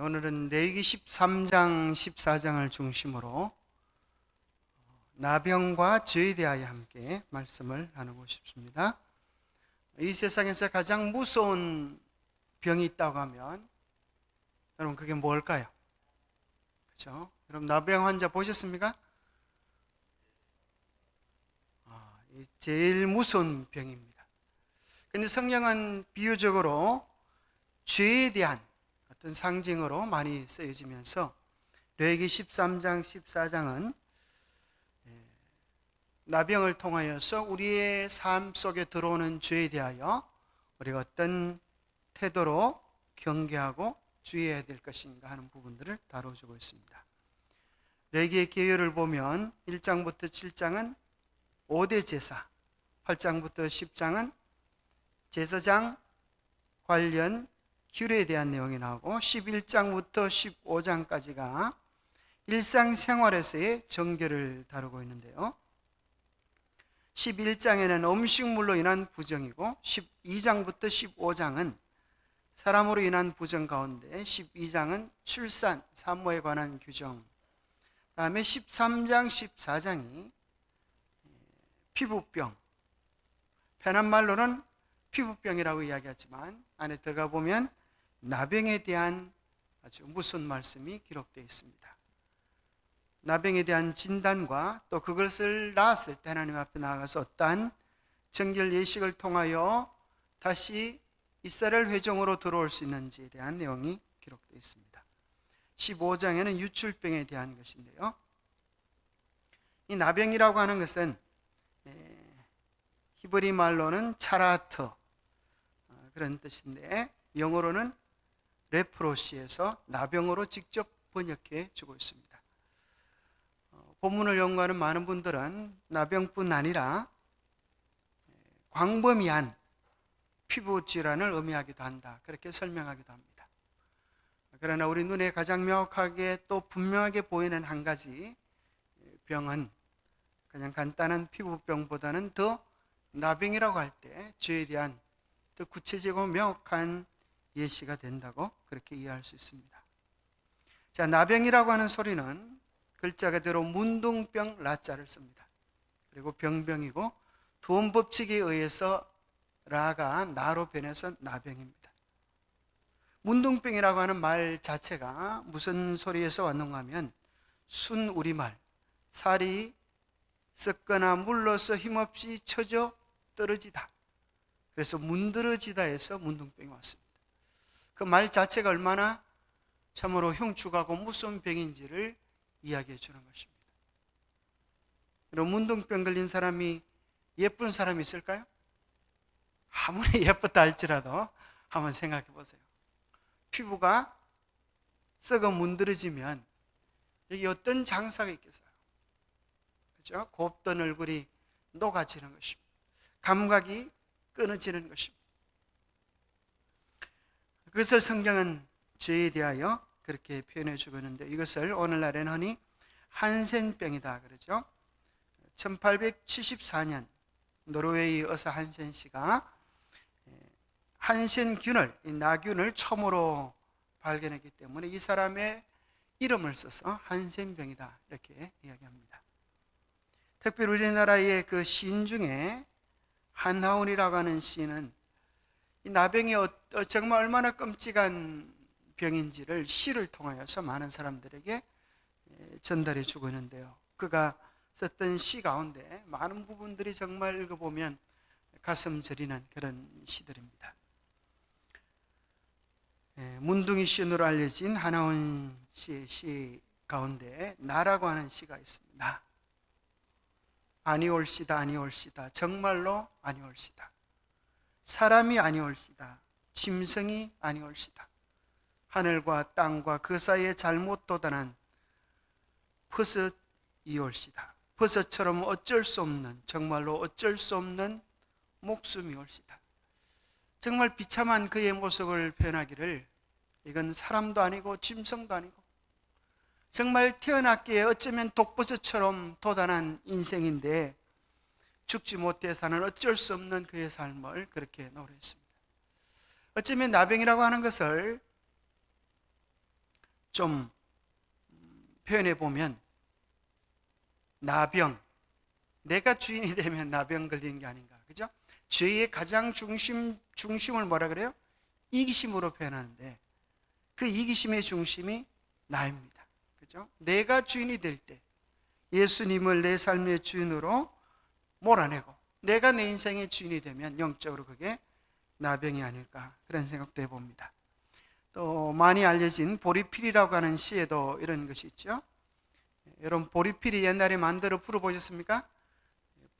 오늘은 레위기 13장, 14장을 중심으로 나병과 죄에 대하여 함께 말씀을 나누고 싶습니다. 이 세상에서 가장 무서운 병이 있다고 하면 여러분 그게 뭘까요? 그렇죠? 여러분 나병 환자 보셨습니까? 제일 무서운 병입니다. 그런데 성경은 비유적으로 죄에 대한 어떤 상징으로 많이 쓰여지면서 레위기 13장, 14장은 나병을 통하여서 우리의 삶 속에 들어오는 죄에 대하여 우리가 어떤 태도로 경계하고 주의해야 될 것인가 하는 부분들을 다뤄주고 있습니다. 레위기의 계율을 보면 1장부터 7장은 5대 제사, 8장부터 10장은 제사장 관련 규례에 대한 내용이 나오고 11장부터 15장까지가 일상생활에서의 정결을 다루고 있는데요. 11장에는 음식물로 인한 부정이고 12장부터 15장은 사람으로 인한 부정 가운데 12장은 출산, 산모에 관한 규정, 다음에 13장, 14장이 피부병, 편한 말로는 피부병이라고 이야기하지만 안에 들어가 보면 나병에 대한 아주 무서운 말씀이 기록되어 있습니다. 나병에 대한 진단과 또 그것을 낳았을 때 하나님 앞에 나아가서 어떠한 정결 예식을 통하여 다시 이스라엘 회중으로 들어올 수 있는지에 대한 내용이 기록되어 있습니다. 15장에는 유출병에 대한 것인데요. 이 나병이라고 하는 것은 히브리 말로는 차라트 그런 뜻인데 영어로는 레프로시에서 나병으로 직접 번역해 주고 있습니다. 본문을 연구하는 많은 분들은 나병뿐 아니라 광범위한 피부 질환을 의미하기도 한다, 그렇게 설명하기도 합니다. 그러나 우리 눈에 가장 명확하게 또 분명하게 보이는 한 가지 병은 그냥 간단한 피부병보다는 더 나병이라고 할 때 죄에 대한 더 구체적이고 명확한 예시가 된다고 그렇게 이해할 수 있습니다. 자, 나병이라고 하는 소리는 글자 그대로 문둥병 라자를 씁니다. 그리고 병병이고 두음 법칙에 의해서 라가 나로 변해서 나병입니다. 문둥병이라고 하는 말 자체가 무슨 소리에서 왔는가 하면 순 우리말, 살이 썩거나 물러서 힘없이 처져 떨어지다, 그래서 문드러지다 해서 문둥병이 왔습니다. 그 말 자체가 얼마나 참으로 흉측하고 무서운 병인지를 이야기해 주는 것입니다. 여러분, 문둥병 걸린 사람이 예쁜 사람이 있을까요? 아무리 예쁘다 할지라도 한번 생각해 보세요. 피부가 썩어 문드러지면 여기 어떤 장사가 있겠어요? 그렇죠? 곱던 얼굴이 녹아지는 것입니다. 감각이 끊어지는 것입니다. 그것을 성경은 죄에 대하여 그렇게 표현해 주고 있는데 이것을 오늘날에는 흔히 한센병이다 그러죠. 1874년 노르웨이 의사 한센 씨가 한센균을, 이 나균을 처음으로 발견했기 때문에 이 사람의 이름을 써서 한센병이다 이렇게 이야기합니다. 특별히 우리나라의 그 시인 중에 한하운이라고 하는 시인은 이 나병이 정말 얼마나 끔찍한 병인지를 시를 통하여서 많은 사람들에게 전달해 주고 있는데요. 그가 썼던 시 가운데 많은 부분들이 정말 읽어보면 가슴 저리는 그런 시들입니다. 문둥이 시인으로 알려진 한하운 씨의 시 가운데 나라고 하는 시가 있습니다. 아니올시다 아니올시다 정말로 아니올시다, 사람이 아니올시다, 짐승이 아니올시다, 하늘과 땅과 그 사이에 잘못 도단한 버섯이올시다, 버섯처럼 어쩔 수 없는, 정말로 어쩔 수 없는 목숨이올시다. 정말 비참한 그의 모습을 표현하기를 이건 사람도 아니고 짐승도 아니고 정말 태어났기에 어쩌면 독버섯처럼 도단한 인생인데 죽지 못해 사는 어쩔 수 없는 그의 삶을 그렇게 노래했습니다. 어쩌면 나병이라고 하는 것을 좀 표현해 보면 나병, 내가 주인이 되면 나병 걸리는 게 아닌가, 그죠? 죄의 가장 중심을 뭐라 그래요? 이기심으로 표현하는데 그 이기심의 중심이 나입니다, 그죠? 내가 주인이 될 때 예수님을 내 삶의 주인으로 몰아내고 내가 내 인생의 주인이 되면 영적으로 그게 나병이 아닐까, 그런 생각도 해봅니다. 또 많이 알려진 보리필이라고 하는 시에도 이런 것이 있죠. 여러분, 보리필이 옛날에 만들어 불어보셨습니까?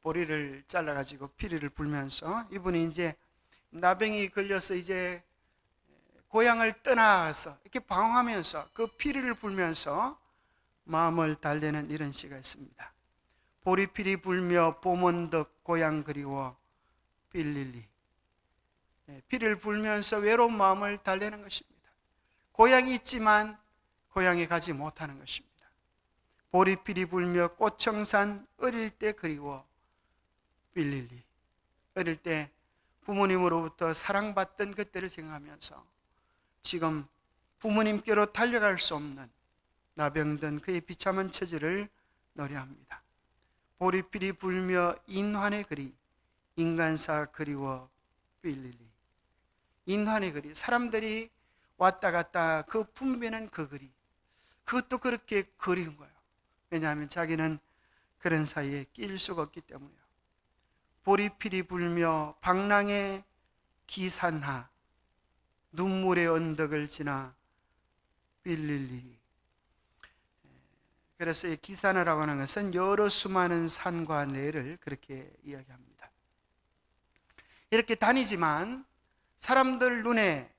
보리를 잘라가지고 피리를 불면서 이분이 이제 나병이 걸려서 이제 고향을 떠나서 이렇게 방황하면서 그 피리를 불면서 마음을 달래는 이런 시가 있습니다. 보리필이 불며 봄원덕 고향 그리워 빌릴리. 피를 불면서 외로운 마음을 달래는 것입니다. 고향이 있지만 고향에 가지 못하는 것입니다. 보리필이 불며 꽃청산 어릴 때 그리워 빌릴리. 어릴 때 부모님으로부터 사랑받던 그때를 생각하면서 지금 부모님께로 달려갈 수 없는 나병든 그의 비참한 처지를 노래합니다. 보리필이 불며 인환의 거리 인간사 그리워 빌릴리. 인환의 거리, 사람들이 왔다 갔다 그 붐비는 그 거리, 그것도 그렇게 그리운 거예요. 왜냐하면 자기는 그런 사이에 낄 수가 없기 때문이에요. 보리필이 불며 방랑의 기산하 눈물의 언덕을 지나 빌릴리. 그래서 이 기산하라고 하는 것은 여러 수많은 산과 내를 그렇게 이야기합니다. 이렇게 다니지만 사람들 눈에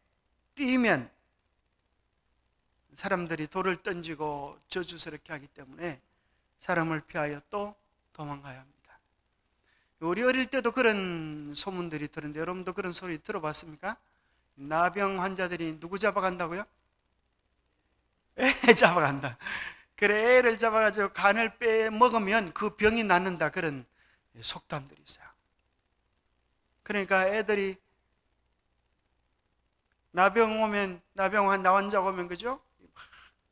띄면 사람들이 돌을 던지고 저주스럽게 하기 때문에 사람을 피하여 또 도망가야 합니다. 우리 어릴 때도 그런 소문들이 들었는데 여러분도 그런 소리 들어봤습니까? 나병 환자들이 누구 잡아간다고요? 애 잡아간다. 그래, 애를 잡아가지고 간을 빼먹으면 그 병이 낫는다, 그런 속담들이 있어요. 그러니까 애들이 나병 환자 오면, 그죠?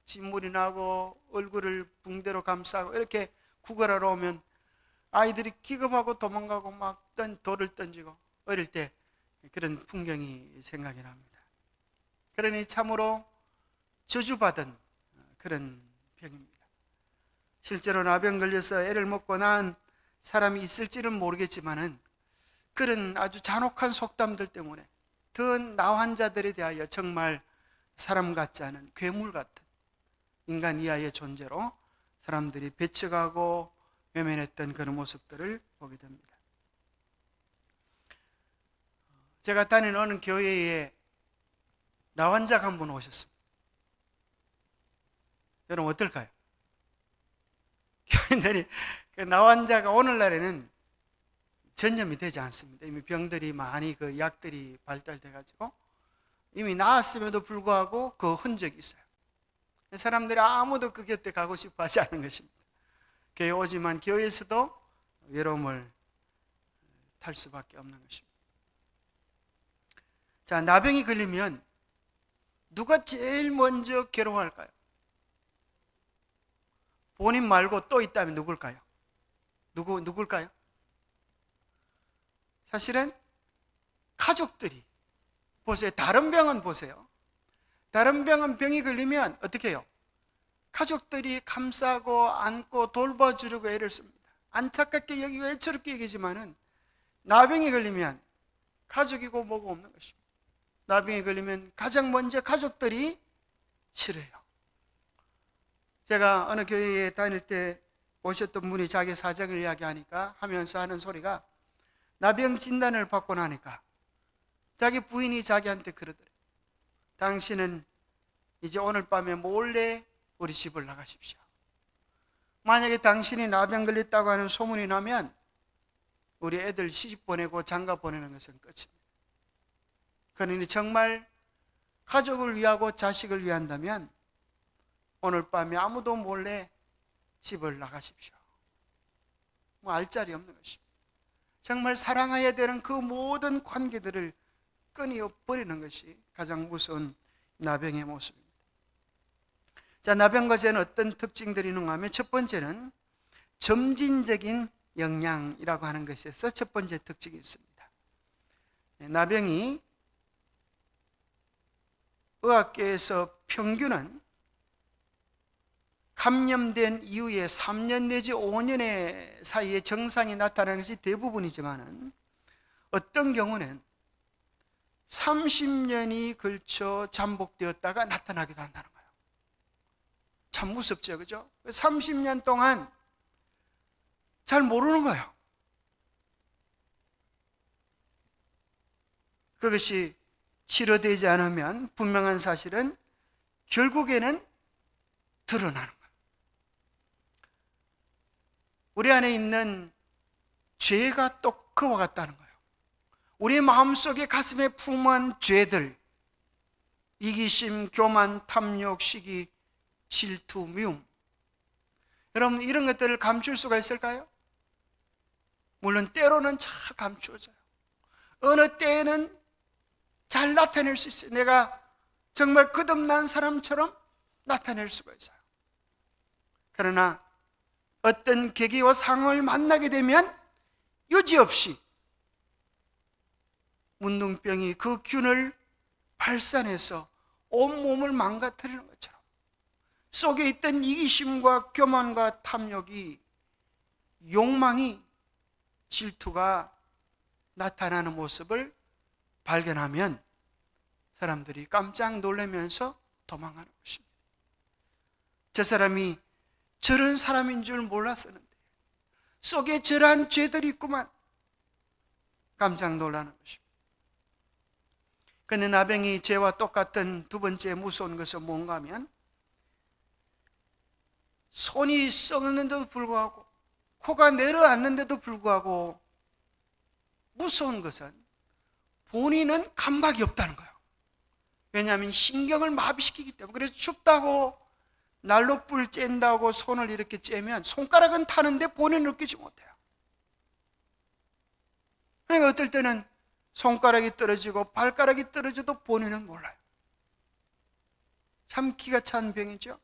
진물이 나고 얼굴을 붕대로 감싸고 이렇게 구걸하러 오면 아이들이 기겁하고 도망가고 막 돌을 던지고, 어릴 때 그런 풍경이 생각이 납니다. 그러니 참으로 저주받은 그런 병입니다. 실제로 나병 걸려서 애를 먹고 난 사람이 있을지는 모르겠지만은 그런 아주 잔혹한 속담들 때문에 더 나 환자들에 대하여 정말 사람 같지 않은 괴물 같은 인간 이하의 존재로 사람들이 배척하고 외면했던 그런 모습들을 보게 됩니다. 제가 다니는 어느 교회에 나 환자가 한 분 오셨습니다. 여러분 어떨까요? 교인들이 나 환자가 오늘날에는 전염이 되지 않습니다. 이미 병들이 많이 그 약들이 발달돼 가지고 이미 나았음에도 불구하고 그 흔적이 있어요. 사람들이 아무도 그 곁에 가고 싶어 하지 않는 것입니다. 교회 오지만 교회에서도 외로움을 탈 수밖에 없는 것입니다. 자, 나병이 걸리면 누가 제일 먼저 괴로워할까요? 본인 말고 또 있다면 누굴까요? 누굴까요? 사실은 가족들이. 보세요. 다른 병은 보세요. 다른 병은 병이 걸리면 어떻게 해요? 가족들이 감싸고 안고 돌봐주려고 애를 씁니다. 안타깝게 여기고 애처롭게 여기지만은 나병이 걸리면 가족이고 뭐고 없는 것입니다. 나병이 걸리면 가장 먼저 가족들이 싫어요. 제가 어느 교회에 다닐 때 오셨던 분이 자기 사정을 이야기하니까 하면서 하는 소리가, 나병 진단을 받고 나니까 자기 부인이 자기한테 그러더래요. 당신은 이제 오늘 밤에 몰래 우리 집을 나가십시오. 만약에 당신이 나병 걸렸다고 하는 소문이 나면 우리 애들 시집 보내고 장가 보내는 것은 끝입니다. 그러니 정말 가족을 위하고 자식을 위한다면 오늘 밤에 아무도 몰래 집을 나가십시오. 뭐 알짜리 없는 것입니다. 정말 사랑해야 되는 그 모든 관계들을 끊어 버리는 것이 가장 무서운 나병의 모습입니다. 자, 나병과제는 어떤 특징들이 있는가 하면 첫 번째는 점진적인 영양이라고 하는 것에서 첫 번째 특징이 있습니다. 나병이 의학계에서 평균은 감염된 이후에 3년 내지 5년의 사이에 증상이 나타나는 것이 대부분이지만 어떤 경우는 30년이 걸쳐 잠복되었다가 나타나기도 한다는 거예요. 참 무섭죠, 그죠? 30년 동안 잘 모르는 거예요. 그것이 치료되지 않으면 분명한 사실은 결국에는 드러나는 거예요. 우리 안에 있는 죄가 또 그와 같다는 거예요. 우리 마음속에 가슴에 품은 죄들, 이기심, 교만, 탐욕, 시기, 질투, 미움. 여러분, 이런 것들을 감출 수가 있을까요? 물론 때로는 잘 감추어져요. 어느 때에는 잘 나타낼 수 있어요. 내가 정말 거듭난 사람처럼 나타낼 수가 있어요. 그러나 어떤 계기와 상황을 만나게 되면 여지없이 문둥병이 그 균을 발산해서 온몸을 망가뜨리는 것처럼 속에 있던 이기심과 교만과 탐욕이, 욕망이, 질투가 나타나는 모습을 발견하면 사람들이 깜짝 놀라면서 도망가는 것입니다. 저 사람이 저런 사람인 줄 몰랐었는데 속에 저러한 죄들이 있구만, 깜짝 놀라는 것입니다. 그런데 나병이 죄와 똑같은 두 번째 무서운 것은 뭔가 하면 손이 썩었는데도 불구하고 코가 내려앉는데도 불구하고 무서운 것은 본인은 감각이 없다는 거예요. 왜냐하면 신경을 마비시키기 때문에. 그래서 춥다고 난로 불 쬐다고 손을 이렇게 쬐면 손가락은 타는데 본인은 느끼지 못해요. 그러니까 어떨 때는 손가락이 떨어지고 발가락이 떨어져도 본인은 몰라요. 참 기가 찬 병이죠.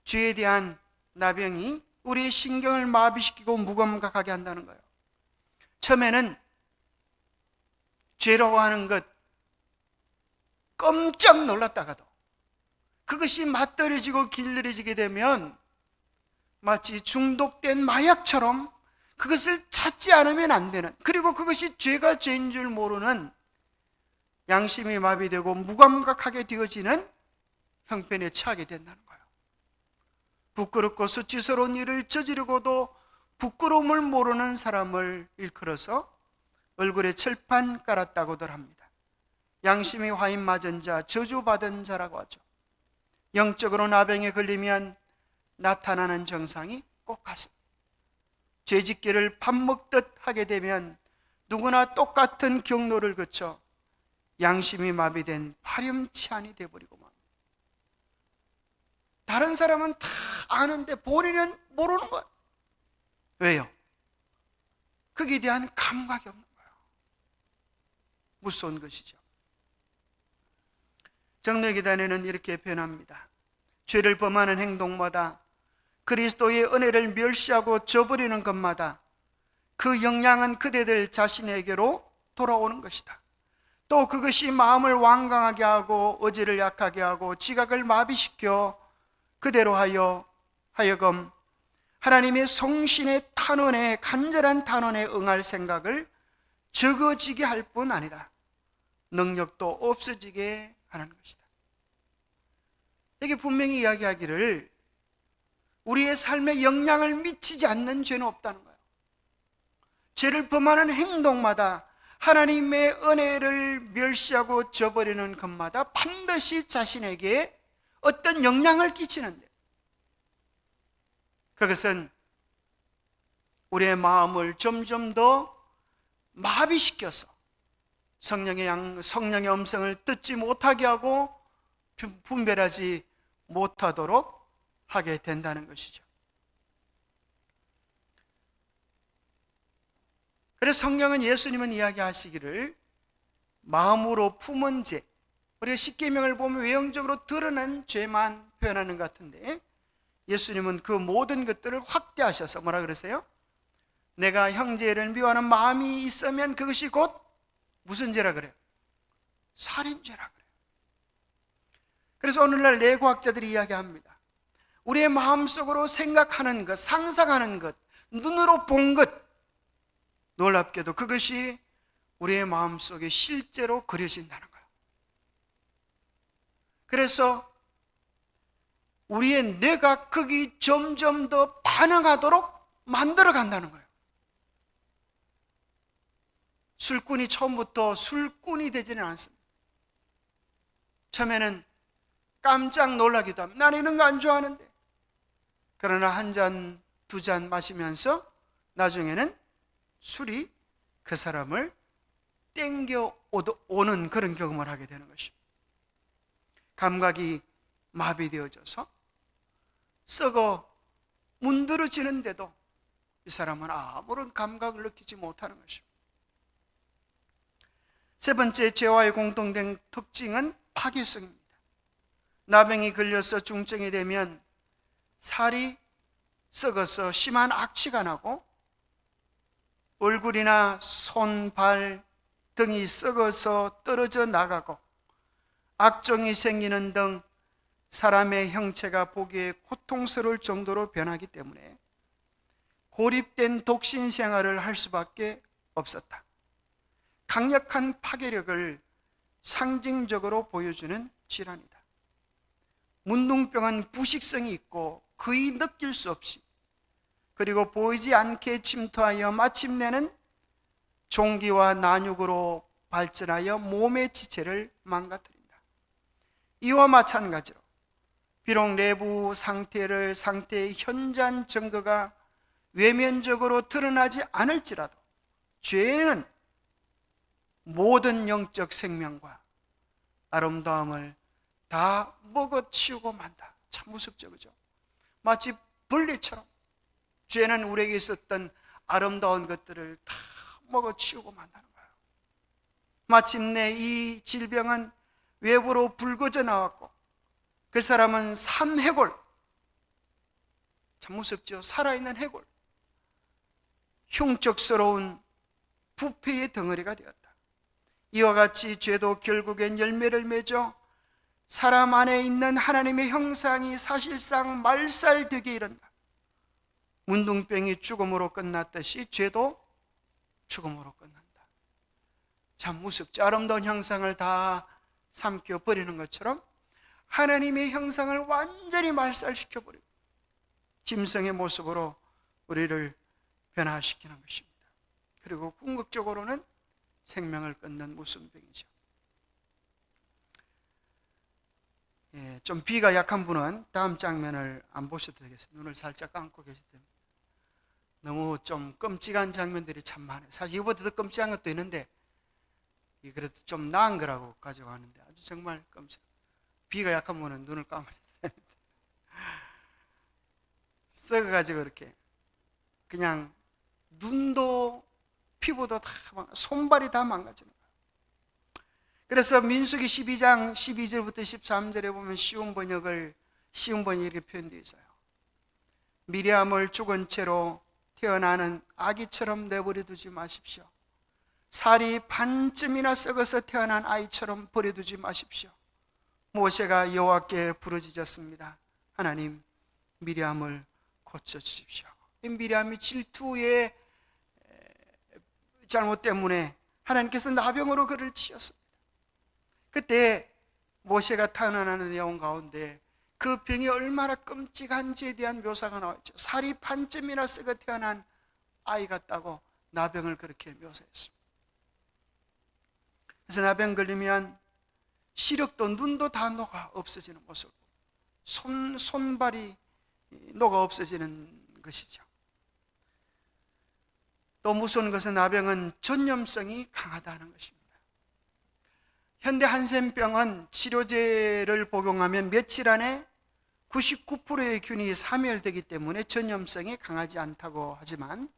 죄에 대한 나병이 우리의 신경을 마비시키고 무감각하게 한다는 거예요. 처음에는 죄라고 하는 것 깜짝 놀랐다가도 그것이 맞들어지고 길들여지게 되면 마치 중독된 마약처럼 그것을 찾지 않으면 안 되는, 그리고 그것이 죄가 죄인 줄 모르는, 양심이 마비되고 무감각하게 되어지는 형편에 처하게 된다는 거예요. 부끄럽고 수치스러운 일을 저지르고도 부끄러움을 모르는 사람을 일컬어서 얼굴에 철판 깔았다고들 합니다. 양심이 화인 맞은 자, 저주받은 자라고 하죠. 영적으로 나병에 걸리면 나타나는 증상이 꼭 같습니다. 죄짓기를 밥 먹듯 하게 되면 누구나 똑같은 경로를 거쳐 양심이 마비된 파렴치한이 되어버리고 맙니다. 다른 사람은 다 아는데 본인은 모르는 것. 왜요? 거기에 대한 감각이 없는 거예요. 무서운 것이죠. 정례기단에는 이렇게 표현합니다. 죄를 범하는 행동마다 그리스도의 은혜를 멸시하고 저버리는 것마다 그 영향은 그대들 자신에게로 돌아오는 것이다. 또 그것이 마음을 완강하게 하고 의지를 약하게 하고 지각을 마비시켜 그대로 하여금 하나님의 성신의 탄원에, 간절한 탄원에 응할 생각을 적어지게 할 뿐 아니라 능력도 없어지게 하는 것이다. 여기 분명히 이야기하기를 우리의 삶에 영향을 미치지 않는 죄는 없다는 거예요. 죄를 범하는 행동마다 하나님의 은혜를 멸시하고 저버리는 것마다 반드시 자신에게 어떤 영향을 끼치는데, 그것은 우리의 마음을 점점 더 마비시켜서 성령의 음성을 듣지 못하게 하고 분별하지 못하도록 하게 된다는 것이죠. 그래서 성경은, 예수님은 이야기하시기를 마음으로 품은 죄, 우리가 십계명을 보면 외형적으로 드러난 죄만 표현하는 것 같은데, 예수님은 그 모든 것들을 확대하셔서 뭐라 그러세요? 내가 형제를 미워하는 마음이 있으면 그것이 곧 무슨 죄라 그래요? 살인죄라 그래요. 그래서 오늘날 뇌과학자들이 이야기합니다. 우리의 마음속으로 생각하는 것, 상상하는 것, 눈으로 본 것, 놀랍게도 그것이 우리의 마음속에 실제로 그려진다는 거예요. 그래서 우리의 뇌가 거기 점점 더 반응하도록 만들어 간다는 거예요. 술꾼이 처음부터 술꾼이 되지는 않습니다. 처음에는 깜짝 놀라기도 합니다. 나는 이런 거 안 좋아하는데. 그러나 한 잔, 두 잔 마시면서 나중에는 술이 그 사람을 땡겨 오는 그런 경험을 하게 되는 것입니다. 감각이 마비되어져서 썩어 문드러지는데도 이 사람은 아무런 감각을 느끼지 못하는 것입니다. 세 번째, 죄와의 공통된 특징은 파괴성입니다. 나병이 걸려서 중증이 되면 살이 썩어서 심한 악취가 나고 얼굴이나 손, 발 등이 썩어서 떨어져 나가고 악종이 생기는 등 사람의 형체가 보기에 고통스러울 정도로 변하기 때문에 고립된 독신 생활을 할 수밖에 없었다. 강력한 파괴력을 상징적으로 보여주는 질환이다. 문둥병은 부식성이 있고 거의 느낄 수 없이, 그리고 보이지 않게 침투하여 마침내는 종기와 난육으로 발전하여 몸의 지체를 망가뜨린다. 이와 마찬가지로 비록 내부 상태의 현저한 증거가 외면적으로 드러나지 않을지라도 죄는 모든 영적 생명과 아름다움을 다 먹어치우고 만다. 참 무섭죠, 그죠? 마치 벌레처럼 죄는 우리에게 있었던 아름다운 것들을 다 먹어치우고 만다는 거예요. 마침내 이 질병은 외부로 불거져 나왔고 그 사람은 산해골, 참 무섭죠? 살아있는 해골, 흉적스러운 부패의 덩어리가 되었다. 이와 같이 죄도 결국엔 열매를 맺어 사람 안에 있는 하나님의 형상이 사실상 말살되게 이른다. 문둥병이 죽음으로 끝났듯이 죄도 죽음으로 끝난다. 참 무섭죠? 아름다운 형상을 다 삼켜버리는 것처럼 하나님의 형상을 완전히 말살시켜버리고 짐승의 모습으로 우리를 변화시키는 것입니다. 그리고 궁극적으로는 생명을 끊는 무슨 병이죠. 좀 비가 약한 분은 다음 장면을 안 보셔도 되겠습니다. 눈을 살짝 감고 계실 때입니다. 너무 좀 끔찍한 장면들이 참 많아요. 사실 이거보다 더 끔찍한 것도 있는데 그래도 좀 나은 거라고 가져가는데 아주 정말 끔찍. 비가 약한 분은 눈을 감아야 됩니다. 썩어가지고 이렇게 그냥 눈도 피부도 다 손발이 다 망가지는 거예요. 그래서 민수기 12장 12절부터 13절에 보면 쉬운 번역이 이렇게 표현되어 있어요. 미리암을 죽은 채로 태어나는 아기처럼 내버려 두지 마십시오. 살이 반쯤이나 썩어서 태어난 아이처럼 버려두지 마십시오. 모세가 여호와께 부르짖었습니다. 하나님, 미리암을 고쳐주십시오. 이 미리암이 질투의 잘못 때문에 하나님께서 나병으로 그를 치셨습니다. 그때 모세가 탄원하는 내용 가운데 그 병이 얼마나 끔찍한지에 대한 묘사가 나왔죠. 살이 반쯤이나 썩어 태어난 아이 같다고 나병을 그렇게 묘사했습니다. 그래서 나병 걸리면 시력도 눈도 다 녹아 없어지는 모습, 손발이 녹아 없어지는 것이죠. 또 무서운 것은 나병은 전염성이 강하다는 것입니다. 현대 한센병은 치료제를 복용하면 며칠 안에 99%의 균이 사멸되기 때문에 전염성이 강하지 않다고 하지만,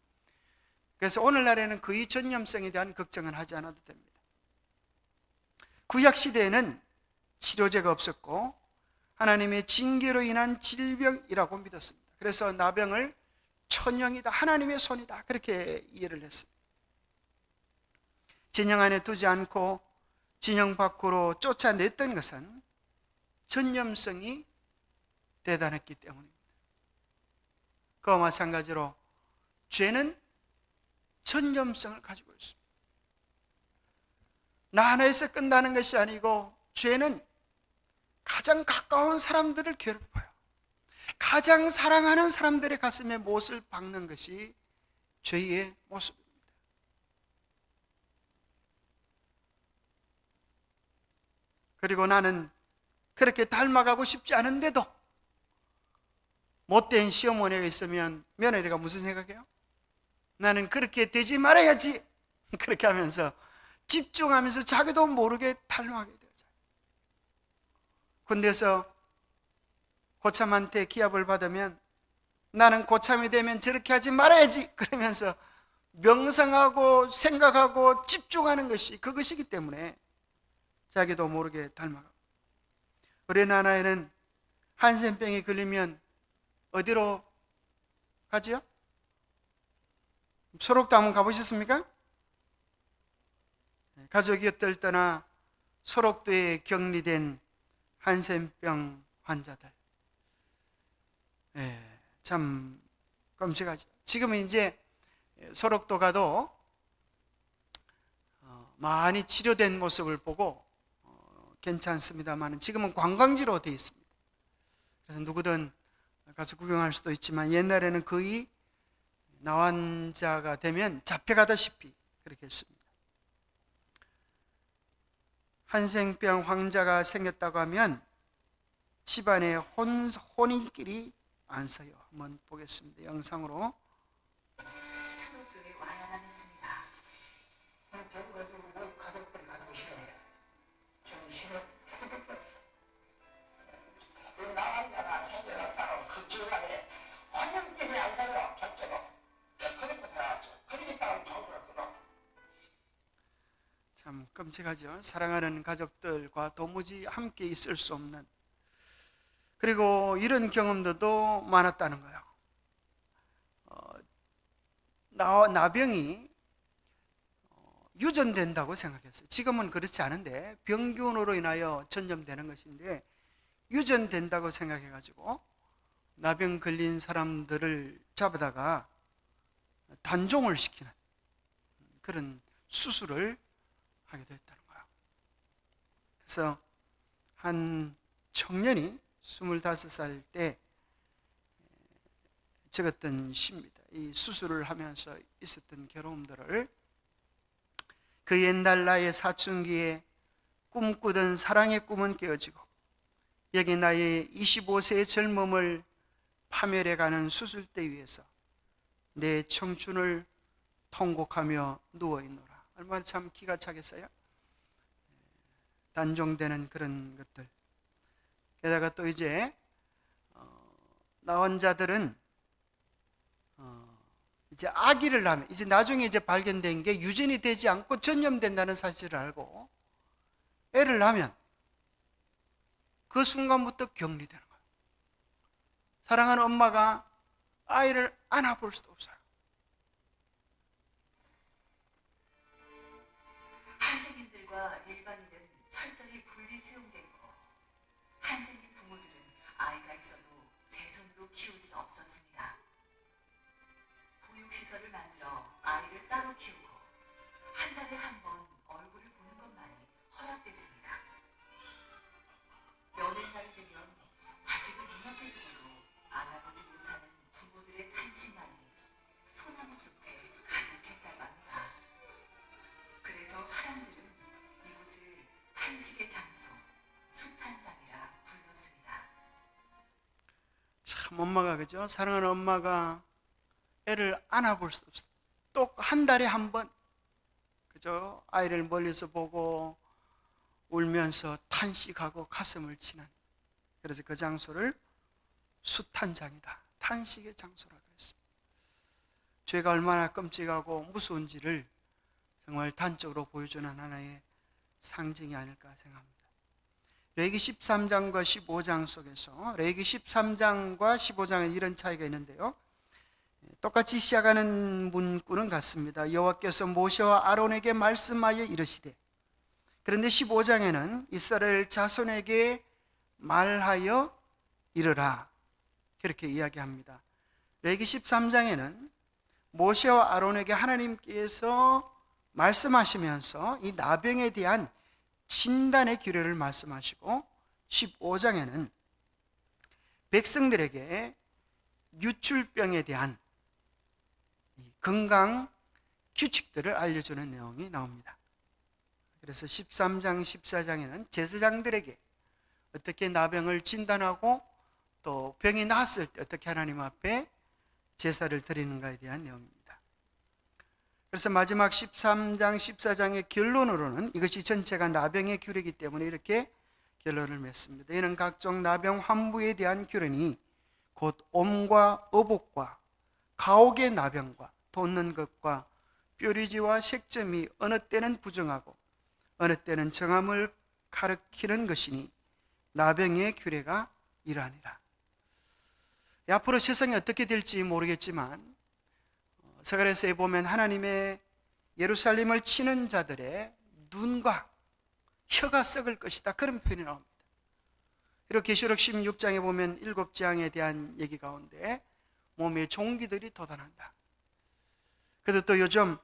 그래서 오늘날에는 거의 전염성에 대한 걱정은 하지 않아도 됩니다. 구약시대에는 치료제가 없었고 하나님의 징계로 인한 질병이라고 믿었습니다. 그래서 나병을 천형이다, 하나님의 손이다, 그렇게 이해를 했습니다. 진영 안에 두지 않고 진영 밖으로 쫓아냈던 것은 전념성이 대단했기 때문입니다. 그와 마찬가지로 죄는 전념성을 가지고 있습니다. 나 하나에서 끝나는 것이 아니고 죄는 가장 가까운 사람들을 괴롭혀요. 가장 사랑하는 사람들의 가슴에 못을 박는 것이 죄의 모습입니다. 그리고 나는 그렇게 닮아가고 싶지 않은데도 못된 시어머니가 있으면 며느리가 무슨 생각해요? 나는 그렇게 되지 말아야지, 그렇게 하면서 집중하면서 자기도 모르게 닮아가게 되죠. 군대에서 고참한테 기합을 받으면 나는 고참이 되면 저렇게 하지 말아야지, 그러면서 명상하고 생각하고 집중하는 것이 그것이기 때문에 자기도 모르게 닮아가고, 우리 나라에는 한센병이 걸리면 어디로 가지요? 소록도 한번 가보셨습니까? 가족이 어떨 소록도에 격리된 한센병 환자들, 참 끔찍하죠. 지금은 이제 소록도 가도 많이 치료된 모습을 보고 괜찮습니다만 지금은 관광지로 되어 있습니다. 그래서 누구든 가서 구경할 수도 있지만 옛날에는 거의 나환자가 되면 잡혀가다시피 그렇게 했습니다. 한센병 환자가 생겼다고 하면 집안에 혼인길이 안 서요. 한번 보겠습니다. 영상으로. 소록도에 와야만 했습니다. 가족들이 가지고 싫어해요. 저는 싫어. 그 나환자가 생겨났다고 그 기간에 환영길이 안 서요. 절대로. 그렇게 살았죠. 그러니까 저그렇구나. 참 끔찍하죠. 사랑하는 가족들과 도무지 함께 있을 수 없는, 그리고 이런 경험들도 많았다는 거예요. 나병이 유전된다고 생각했어요. 지금은 그렇지 않은데 병균으로 인하여 전염되는 것인데 유전된다고 생각해가지고 나병 걸린 사람들을 잡아다가 단종을 시키는 그런 수술을 하게 됐다는 거예요. 그래서 한 청년이 25살 때 적었던 시입니다. 이 수술을 하면서 있었던 괴로움들을, 그 옛날 나의 사춘기에 꿈꾸던 사랑의 꿈은 깨어지고 여기 나의 25세의 젊음을 파멸해가는 수술대 위에서 내 청춘을 통곡하며 누워있노라. 얼마나 참 기가 차겠어요? 단종되는 그런 것들. 게다가 또 이제 나환자들은 이제 아기를 낳으면, 이제 나중에 이제 발견된 게 유전이 되지 않고 전염된다는 사실을 알고 애를 낳으면 그 순간부터 격리되는 거예요. 사랑하는 엄마가 아이를 안아볼 수도 없어요. 한센민들과 일반인은 철저히 분리 수용됐고 한센민 부모들은 아이가 있어도 제 손으로 키울 수 없었습니다. 보육시설을 만들어 아이를 따로 키우고 한 달에 한 번 얼굴을 보는 것만이 허락됐습니다. 며느리날이 되면 자식을 눈앞에 두고도 안아보지 못하는 부모들의 탄식만이 소나무 숲에 가득했다고 합니다. 그래서 사람들은 이곳을 탄식의 장소, 숱한장이라 불렀습니다. 참 엄마가, 그죠? 사랑하는 엄마가 애를 안아볼 수도 없어요. 또 한 달에 한 번, 그죠? 아이를 멀리서 보고 울면서 탄식하고 가슴을 치는, 그래서 그 장소를 숱한장이다, 탄식의 장소라 그랬습니다. 죄가 얼마나 끔찍하고 무서운지를 정말 단적으로 보여주는 하나의 상징이 아닐까 생각합니다. 레위기 13장과 15장 속에서 레위기 13장과 15장은 이런 차이가 있는데요. 똑같이 시작하는 문구는 같습니다. 여호와께서 모세와 아론에게 말씀하여 이르시되, 그런데 15장에는 이스라엘 자손에게 말하여 이르라, 그렇게 이야기합니다. 레위기 13장에는 모세와 아론에게 하나님께서 말씀하시면서 이 나병에 대한 진단의 규례를 말씀하시고, 15장에는 백성들에게 유출병에 대한 건강 규칙들을 알려주는 내용이 나옵니다. 그래서 13장, 14장에는 제사장들에게 어떻게 나병을 진단하고 또 병이 나았을 때 어떻게 하나님 앞에 제사를 드리는가에 대한 내용입니다. 그래서 마지막 13장, 14장의 결론으로는 이것이 전체가 나병의 규례이기 때문에 이렇게 결론을 맺습니다. 이는 각종 나병 환부에 대한 규례니 곧 옴과 어복과 가옥의 나병과 돋는 것과 뾰루지와 색점이 어느 때는 부정하고 어느 때는 정함을 가리키는 것이니 나병의 규례가 이러하니라. 앞으로 세상이 어떻게 될지 모르겠지만 서갈에서에 보면 하나님의 예루살렘을 치는 자들의 눈과 혀가 썩을 것이다, 그런 표현이 나옵니다. 이렇게 계시록 16장에 보면 7재앙에 대한 얘기 가운데 몸에 종기들이 돋아난다. 그래도 또 요즘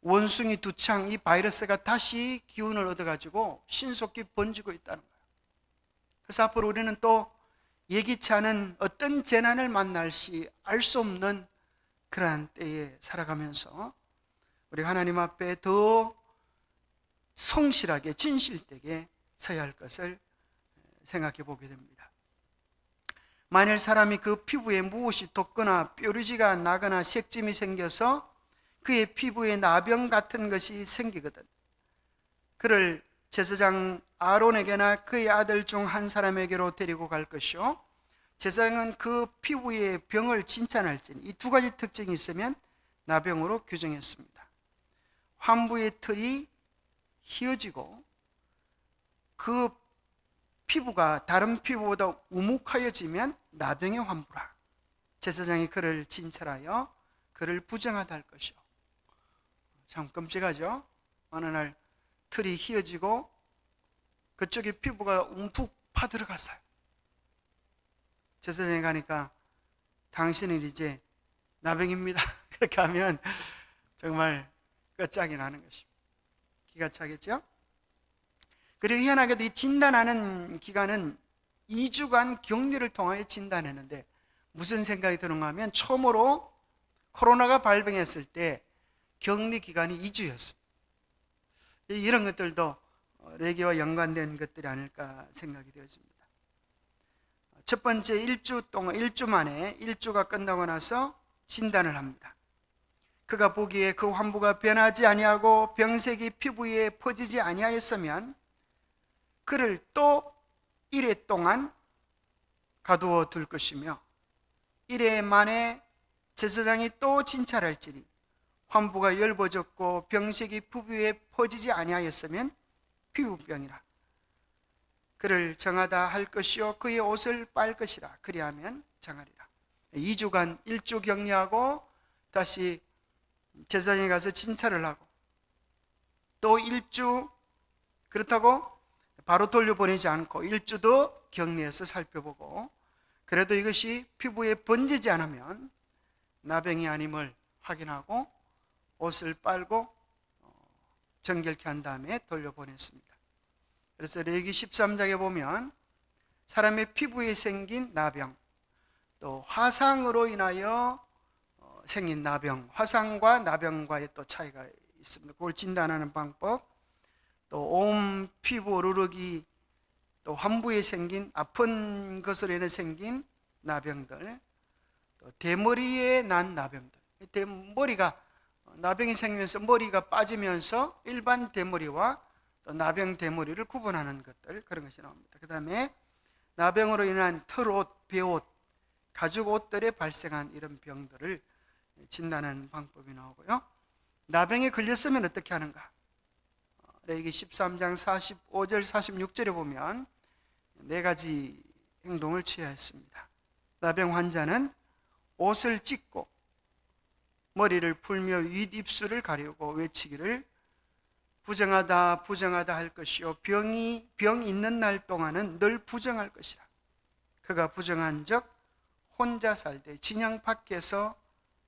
원숭이 두창, 이 바이러스가 다시 기운을 얻어가지고 신속히 번지고 있다는 거예요. 그래서 앞으로 우리는 또 예기치 않은 어떤 재난을 만날지 알 수 없는 그러한 때에 살아가면서 우리 하나님 앞에 더 성실하게 진실되게 서야 할 것을 생각해 보게 됩니다. 만일 사람이 그 피부에 무엇이 돋거나 뾰루지가 나거나 색점이 생겨서 그의 피부에 나병 같은 것이 생기거든 그를 제사장 아론에게나 그의 아들 중 한 사람에게로 데리고 갈 것이요, 제사장은 그 피부에 병을 진찰할지니 이 두 가지 특징이 있으면 나병으로 규정했습니다. 환부의 털이 휘어지고 그 피부가 다른 피부보다 우묵하여지면 나병의 환부라. 제사장이 그를 진찰하여 그를 부정하다 할 것이요. 참 끔찍하죠. 어느 날 털이 휘어지고 그쪽에 피부가 움푹 파들어갔어요. 제사장에 가니까 당신은 이제 나병입니다, 그렇게 하면 정말 끝장이 나는 것입니다. 기가 차겠죠? 그리고 희한하게도 이 진단하는 기간은 2주간 격리를 통하여 진단했는데 무슨 생각이 드는가 하면 처음으로 코로나가 발병했을 때 격리 기간이 2주였습니다. 이런 것들도 레위기와 연관된 것들이 아닐까 생각이 되어집니다. 첫 번째 1주 만에 1주가 끝나고 나서 진단을 합니다. 그가 보기에 그 환부가 변하지 아니하고 병색이 피부에 퍼지지 아니하였으면 그를 또 1회 동안 가두어 둘 것이며 1회 만에 제사장이 또 진찰할지니 환부가 열버졌고 병색이 피부에 퍼지지 아니하였으면 피부병이라. 그를 정하다 할 것이요 그의 옷을 빨 것이라. 그리하면 정하리라. 2주간 1주 격리하고 다시 제사장에 가서 진찰을 하고 또 1주, 그렇다고 바로 돌려보내지 않고 1주 더 격리해서 살펴보고 그래도 이것이 피부에 번지지 않으면 나병이 아님을 확인하고 옷을 빨고 정결케 한 다음에 돌려보냈습니다. 그래서 레위기 13장에 보면 사람의 피부에 생긴 나병, 또 화상으로 인하여 생긴 나병, 화상과 나병과의 또 차이가 있습니다. 그걸 진단하는 방법, 또 온 피부 누르기, 또 환부에 생긴 아픈 것으로 인해 생긴 나병들, 또 대머리에 난 나병들. 대머리가 나병이 생기면서 머리가 빠지면서 일반 대머리와 또 나병 대머리를 구분하는 것들, 그런 것이 나옵니다. 그 다음에 나병으로 인한 털옷, 베옷, 가죽 옷들에 발생한 이런 병들을 진단하는 방법이 나오고요. 나병에 걸렸으면 어떻게 하는가? 레위기 13장 45절 46절에 보면 4가지 행동을 취하였습니다. 나병 환자는 옷을 찢고 머리를 풀며 윗입술을 가리고 외치기를 부정하다 부정하다 할 것이요 병 있는 날 동안은 늘 부정할 것이라. 그가 부정한 적 혼자 살되 진영 밖에서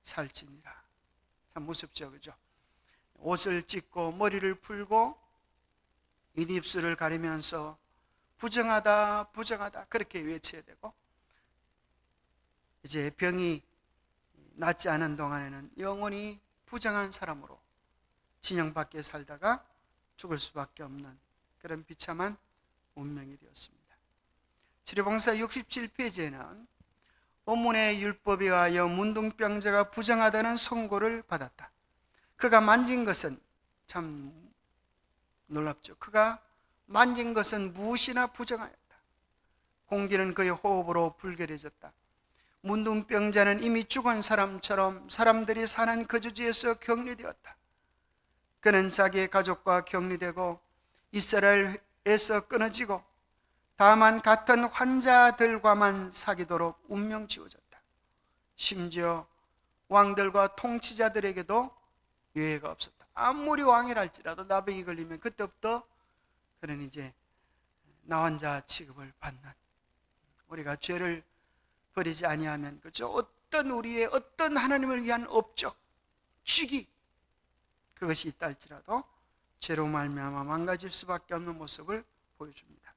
살지니라. 참 무섭죠, 그죠? 옷을 찢고 머리를 풀고 윗입술을 가리면서 부정하다 부정하다 그렇게 외쳐야 되고, 이제 병이 낫지 않은 동안에는 영원히 부정한 사람으로 진영 밖에 살다가 죽을 수밖에 없는 그런 비참한 운명이 되었습니다. 치료봉사 67페이지에는 어문의 율법에 의하여 문둥병자가 부정하다는 선고를 받았다. 그가 만진 것은, 참 놀랍죠. 그가 만진 것은 무엇이나 부정하였다. 공기는 그의 호흡으로 불결해졌다. 문둥병자는 이미 죽은 사람처럼 사람들이 사는 거주지에서 격리되었다. 그는 자기의 가족과 격리되고 이스라엘에서 끊어지고 다만 같은 환자들과만 사귀도록 운명 지어졌다. 심지어 왕들과 통치자들에게도 유해가 없었다. 아무리 왕이랄지라도 나병이 걸리면 그때부터 그는 이제 나환자 취급을 받는, 우리가 죄를 버리지 아니하면, 그죠? 어떤 우리의 어떤 하나님을 위한 업적, 직위, 그것이 있다 할지라도 죄로 말미암아 망가질 수밖에 없는 모습을 보여줍니다.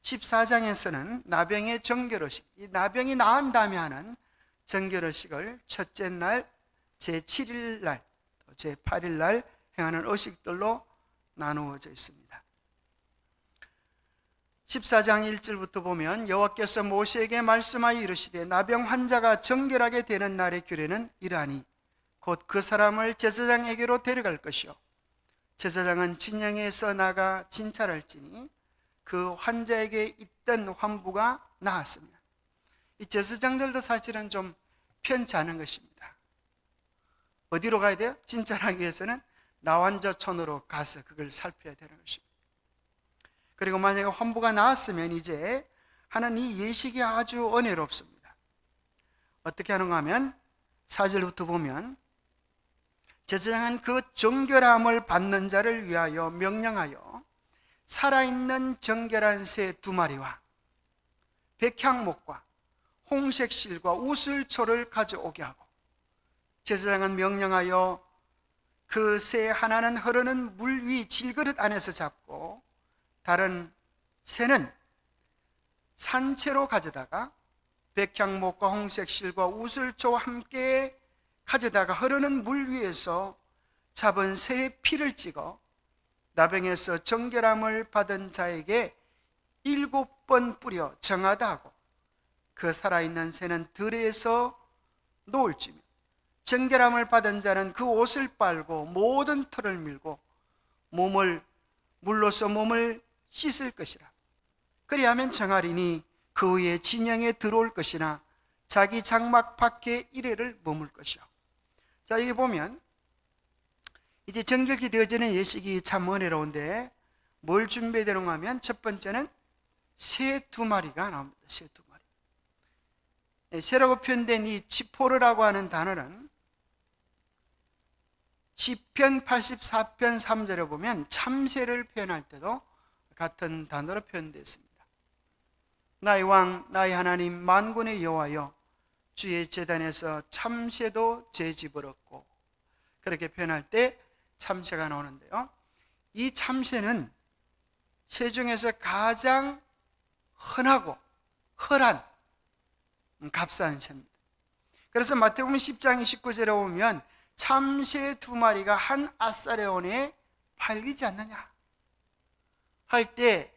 14장에서는 나병의 정결의식, 이 나병이 나은 다음에 하는 정결의식을 첫째 날, 제7일 날, 제8일 날 행하는 의식들로 나누어져 있습니다. 14장 1절부터 보면 여호와께서 모세에게 말씀하여 이르시되 나병 환자가 정결하게 되는 날의 규례는 이러하니 곧 그 사람을 제사장에게로 데려갈 것이요 제사장은 진영에서 나가 진찰할지니 그 환자에게 있던 환부가 나았으며, 이 제사장들도 사실은 좀 편치 않은 것입니다. 어디로 가야 돼요? 진찰하기 위해서는 나환자촌으로 가서 그걸 살펴야 되는 것입니다. 그리고 만약에 환부가 나았으면 이제 하는 이 예식이 아주 은혜롭습니다. 어떻게 하는가 하면 4절부터 보면 제사장은 그 정결함을 받는 자를 위하여 명령하여 살아있는 정결한 새 2마리와 백향목과 홍색실과 우슬초를 가져오게 하고, 제사장은 명령하여 그 새 하나는 흐르는 물 위 질그릇 안에서 잡고 다른 새는 산채로 가져다가 백향목과 홍색실과 우슬초와 함께 가져다가 흐르는 물 위에서 잡은 새의 피를 찍어 나병에서 정결함을 받은 자에게 7번 뿌려 정하다 하고, 그 살아있는 새는 들에서 놓을지며 정결함을 받은 자는 그 옷을 빨고 모든 털을 밀고 물로서 몸을 씻을 것이라. 그리하면 정하리니 그 후에 진영에 들어올 것이나 자기 장막 밖에 이래를 머물 것이요. 자, 여기 보면 이제 정결케 되어지는 예식이 참 은혜로운데 뭘 준비해야 되는가 하면 첫 번째는 새 2마리가 나옵니다. 새 2마리. 새라고 표현된 이 치포르라고 하는 단어는 시편 84편 3절에 보면 참새를 표현할 때도 같은 단어로 표현되어 있습니다. 나의 왕 나의 하나님 만군의 여호와여, 주의 제단에서 참새도 제 집을 얻고, 그렇게 표현할 때 참새가 나오는데요, 이 참새는 새 중에서 가장 흔하고 헐한 값싼 새입니다. 그래서 마태복음 10장 29절에 보면 참새 2마리가 한 아사레온에 팔리지 않느냐 할 때,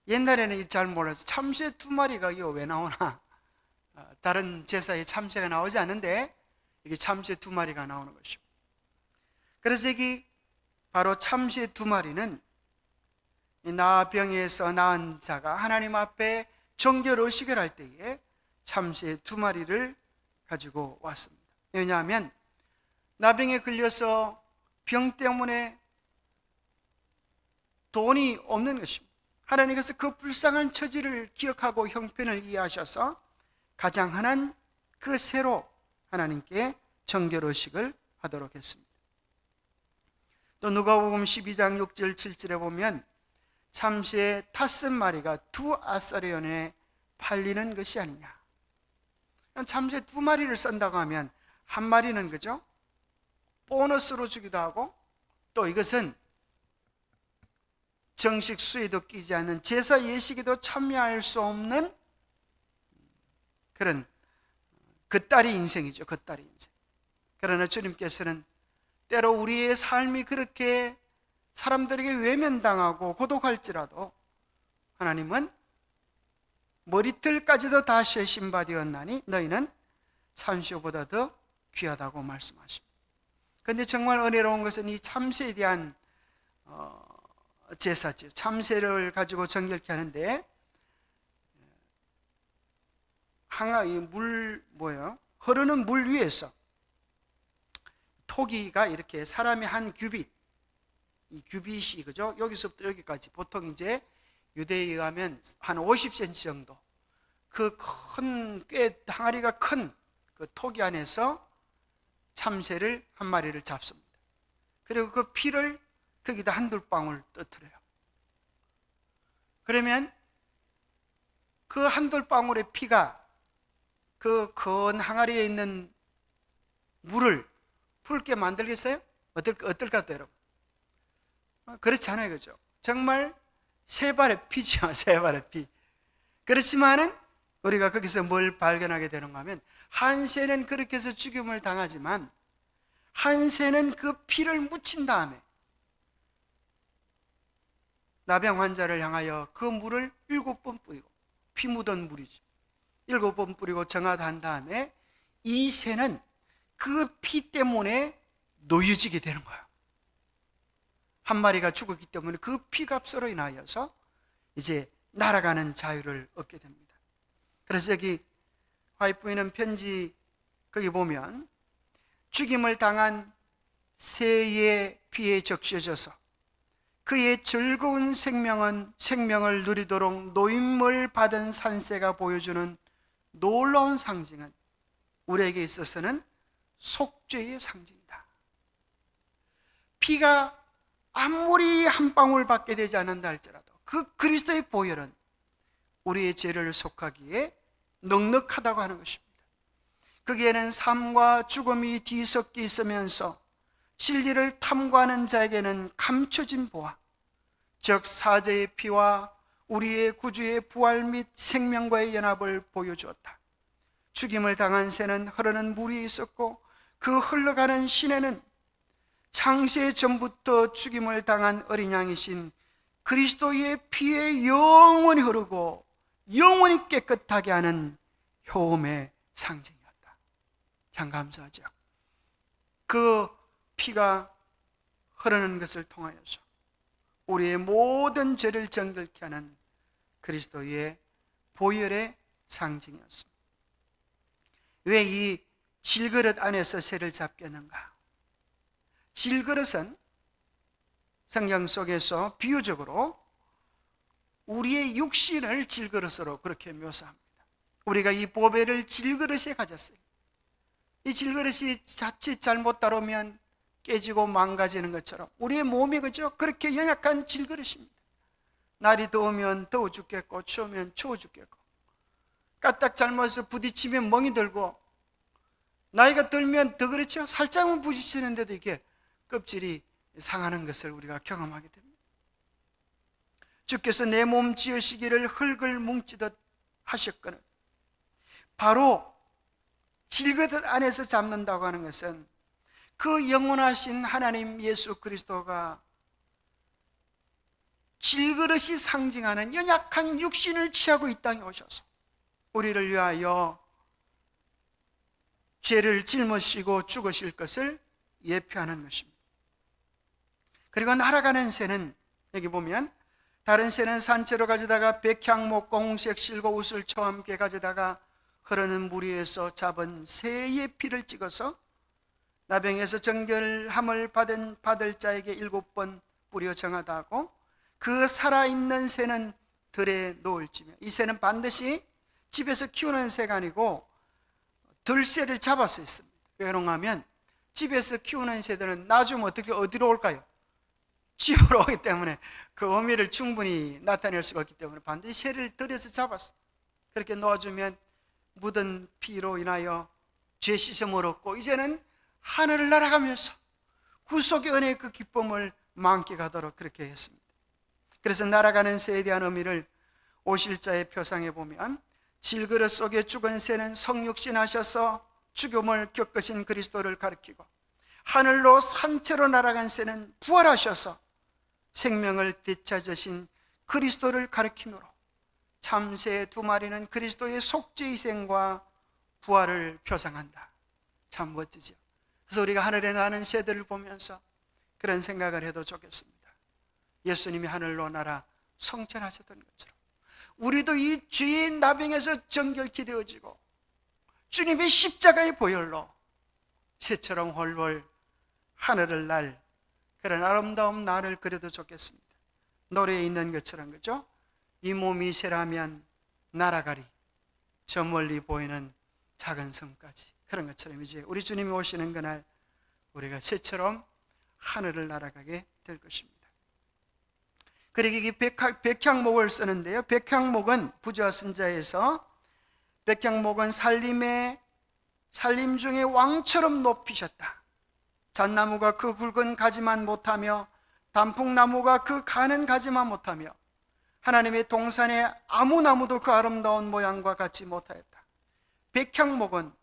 옛날에는 잘 몰라서 참새 2마리가 이거 왜 나오나, 다른 제사에 참새가 나오지 않는데 이게 참새 2마리가 나오는 것이고, 그래서 여기 바로 참새 2마리는 나병에서 나은 자가 하나님 앞에 정결 의식을 할 때에 참새 2마리를 가지고 왔습니다. 왜냐하면 나병에 걸려서 병 때문에 돈이 없는 것입니다. 하나님께서 그 불쌍한 처지를 기억하고 형편을 이해하셔서 가장 흔한 그 새로 하나님께 정결의식을 하도록 했습니다. 또 누가복음 12장 6절 7절에 보면 참새 5마리가 2아사리온에 팔리는 것이 아니냐. 참새 2마리를 썬다고 하면 한 마리는 그죠? 보너스로 주기도 하고, 또 이것은 정식 수에도 끼지 않는 제사 예식에도 참여할 수 없는 그런 겉다리 인생이죠. 겉다리 인생. 그러나 주님께서는 때로 우리의 삶이 그렇게 사람들에게 외면당하고 고독할지라도 하나님은 머리털까지도 다 쇄신받았나니 너희는 참새보다 더 귀하다고 말씀하십니다. 그런데 정말 은혜로운 것은 이 참새에 대한 제사죠. 참새를 가지고 정결케 하는데 흐르는 물 위에서 토기가 이렇게 사람의 한 규빗, 이 규빗이 그죠? 여기서부터 여기까지 보통 이제 유대에 의하면 한 50cm 정도 그 큰 꽤 항아리가 큰 그 토기 안에서 참새를 한 마리를 잡습니다. 그리고 그 피를 거기다 한두 방울 떠뜨려요. 그러면 그 한두 방울의 피가 그 큰 항아리에 있는 물을 붉게 만들겠어요? 어떨까 여러분? 그렇지 않아요, 그죠? 정말 세 발의 피죠, 세 발의 피. 그렇지만은 우리가 거기서 뭘 발견하게 되는가 하면 한 새는 그렇게 해서 죽임을 당하지만 한 새는 그 피를 묻힌 다음에 나병 환자를 향하여 그 물을 7번 뿌리고, 피 묻은 물이죠. 7번 뿌리고 정화한 다음에 이 새는 그 피 때문에 노여지게 되는 거예요. 한 마리가 죽었기 때문에 그 피값으로 인하여서 이제 날아가는 자유를 얻게 됩니다. 그래서 여기 화이트부인은 편지 거기 보면 죽임을 당한 새의 피에 적셔져서 그의 즐거운 생명을 누리도록 노임을 받은 산새가 보여주는 놀라운 상징은 우리에게 있어서는 속죄의 상징이다. 피가 아무리 한 방울 받게 되지 않는다 할지라도 그 그리스도의 보혈은 우리의 죄를 속하기에 넉넉하다고 하는 것입니다. 거기에는 삶과 죽음이 뒤섞여 있으면서 진리를 탐구하는 자에게는 감춰진 보화, 즉 사제의 피와 우리의 구주의 부활 및 생명과의 연합을 보여주었다. 죽임을 당한 새는 흐르는 물이 있었고 그 흘러가는 시내는 창세 전부터 죽임을 당한 어린 양이신 그리스도의 피에 영원히 흐르고 영원히 깨끗하게 하는 효험의 상징이었다. 참 감사하죠. 그 피가 흐르는 것을 통하여서 우리의 모든 죄를 정결케 하는 그리스도의 보혈의 상징이었습니다. 왜 이 질그릇 안에서 새를 잡겠는가? 질그릇은 성경 속에서 비유적으로 우리의 육신을 질그릇으로 그렇게 묘사합니다. 우리가 이 보배를 질그릇에 가졌어요. 이 질그릇이 자칫 잘못 다루면 깨지고 망가지는 것처럼 우리의 몸이 그죠? 그렇게 연약한 질그릇입니다. 날이 더우면 더워 죽겠고 추우면 추워 죽겠고 까딱 잘못해서 부딪히면 멍이 들고 나이가 들면 더 그렇죠. 살짝만 부딪히는데도 이게 껍질이 상하는 것을 우리가 경험하게 됩니다. 주께서 내 몸 지으시기를 흙을 뭉치듯 하셨거늘 바로 질그릇 안에서 잡는다고 하는 것은 그 영원하신 하나님 예수 그리스도가 질그릇이 상징하는 연약한 육신을 취하고 이 땅에 오셔서 우리를 위하여 죄를 짊으시고 죽으실 것을 예표하는 것입니다. 그리고 날아가는 새는 여기 보면 다른 새는 산채로 가져다가 백향목, 공색, 실고 웃을 초와 함께 가져다가 흐르는 물 위에서 잡은 새의 피를 찍어서 나병에서 정결함을 받을 자에게 7번 뿌려 정하다고 그 살아있는 새는 들에 놓을지며. 이 새는 반드시 집에서 키우는 새가 아니고 들새를 잡아서 했습니다. 왜냐하면 집에서 키우는 새들은 놔주면 어떻게 어디로 올까요? 집으로 오기 때문에 그 의미를 충분히 나타낼 수가 없기 때문에 반드시 새를 들에서 잡아서 그렇게 놓아주면 묻은 피로 인하여 죄 씻음을 얻고 이제는 하늘을 날아가면서 구속의 은혜의 그 기쁨을 만끽하도록 그렇게 했습니다. 그래서 날아가는 새에 대한 의미를 오실자의 표상에 보면 질그릇 속에 죽은 새는 성육신하셔서 죽음을 겪으신 그리스도를 가리키고, 하늘로 산채로 날아간 새는 부활하셔서 생명을 되찾으신 그리스도를 가리키므로 참새 두 마리는 그리스도의 속죄 희생과 부활을 표상한다. 참 멋지죠. 그래서 우리가 하늘에 나는 새들을 보면서 그런 생각을 해도 좋겠습니다. 예수님이 하늘로 날아 성천하셨던 것처럼 우리도 이 죄의 나병에서 정결케 되어지고 주님의 십자가의 보혈로 새처럼 훨훨 하늘을 날 그런 아름다운 날을 그려도 좋겠습니다. 노래에 있는 것처럼, 그죠? 이 몸이 새라면 날아가리, 저 멀리 보이는 작은 섬까지. 그런 것처럼 이제 우리 주님이 오시는 그날 우리가 새처럼 하늘을 날아가게 될 것입니다. 그리고 이 백향목을 쓰는데요, 백향목은 부자 선자에서 백향목은 살림 중에 왕처럼 높이셨다. 잣나무가 그 굵은 가지만 못하며 단풍나무가 그 가는 가지만 못하며 하나님의 동산의 아무 나무도 그 아름다운 모양과 같지 못하였다. 백향목은